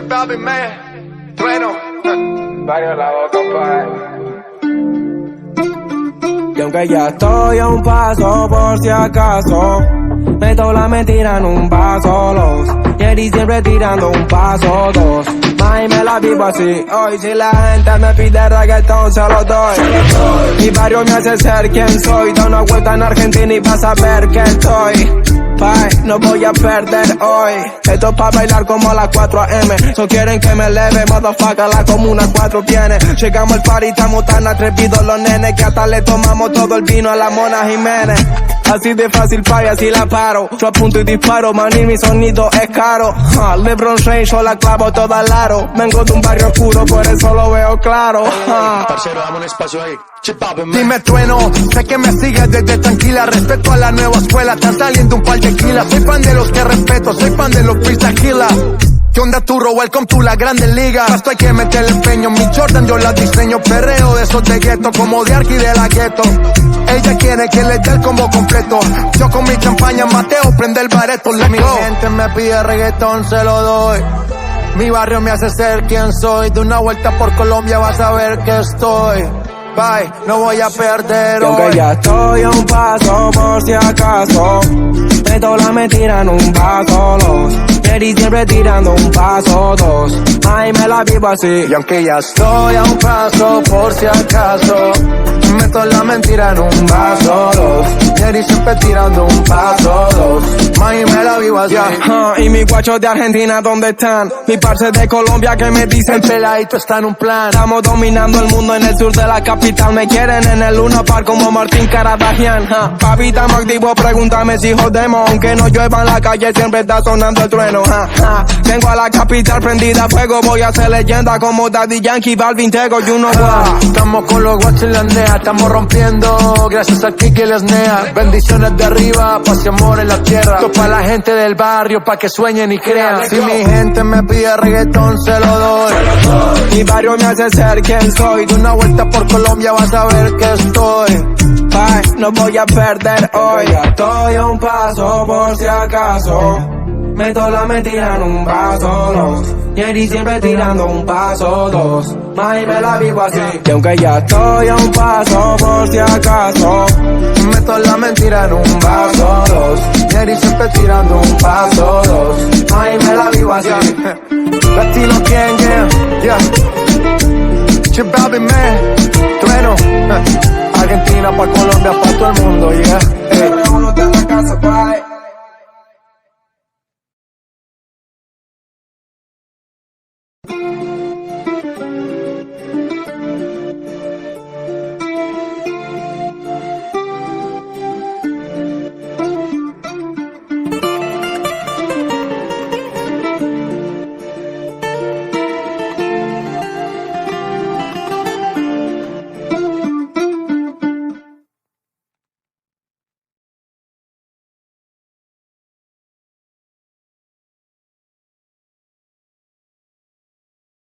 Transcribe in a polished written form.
Balvin, Trueno, varios lados, compadre. Y aunque ya estoy a un paso por si acaso, meto la mentira en un vaso, los Jerry siempre tirando un paso, dos. Mami, me la vivo así. Hoy si la gente me pide reggaetón, se lo doy. Mi barrio me hace ser quien soy. Da una vuelta en Argentina y vas a ver que estoy. Bye, no voy a perder hoy. Esto es pa' bailar como a las 4 AM. So quieren que me eleve, motherfucker, la comuna 4 viene. Llegamos al party, estamos tan atrevidos los nenes que hasta le tomamos todo el vino a la Mona Jiménez. Así de fácil pa' y así la paro. Yo apunto y disparo, man, y mi sonido es caro. LeBron James, yo la clavo toda al aro. Vengo de un barrio oscuro, por eso lo veo claro. Parcero, dame un espacio ahí. Dime Trueno, sé que me sigues desde tranquila. Respeto a la nueva escuela, están saliendo un par de kilas. Soy fan de los que respeto, soy fan de los freestyle killers. ¿Qué onda turro? Welcome to la Grandes Ligas. Esto hay que meterle empeño, mi Jordan yo la diseño. Perreo de esos de gueto, como de Arqui de la gueto. Ella quiere que le dé el combo completo. Yo con mi champaña Mateo prende el bareto. Mi gente me pide reggaetón, se lo doy. Mi barrio me hace ser quien soy. De una vuelta por Colombia vas a ver que estoy. Bye, no voy a perder hoy. Aunque ya estoy a un paso por si acaso, meto la mentira en un vaso, los Jerry siempre tirando un paso, dos. Ay, me la vivo así. Y aunque ya estoy a un paso por si acaso, meto la mentira en un vaso, dos. Jerry siempre tirando un paso, dos. Ay, me la vivo así. Y mis guachos de Argentina, ¿dónde están? Mis parce de Colombia que me dicen el peladito está en un plan. Estamos dominando el mundo en el sur de la capital. Me quieren en el Luna Park como Martín Caradagian. Papi, estamos activos, pregúntame si jodemos. Aunque no llueva en la calle, siempre está sonando el trueno. Tengo a la capital prendida a fuego. Voy a ser leyenda como Daddy Yankee, Balvin, Tego, you know what. Estamos con los guachos y la nea, estamos rompiendo. Gracias a Kiki y les nea. Bendiciones de arriba, paz y amor en la tierra. Esto para la gente del barrio, pa' que sueñen y crean. Si mi gente me pide reggaetón, se lo doy. Mi barrio me hace ser quien soy. De una vuelta por Colombia vas a ver que estoy. Bye, no voy a perder hoy. Ya estoy a un paso por si acaso, meto la mentira en un vaso, los Jerry siempre tirando un paso, dos. Mami, me la vivo así. Y aunque ya estoy a un paso por si acaso, meto la mentira en un vaso, dos. Jerry siempre tirando un paso, dos. Mami, me la vivo así. Latino gang, yeah. Balvin, Trueno. Argentina pa' Colombia, pa' todo el mundo, yeah. Uno de la casa, bye.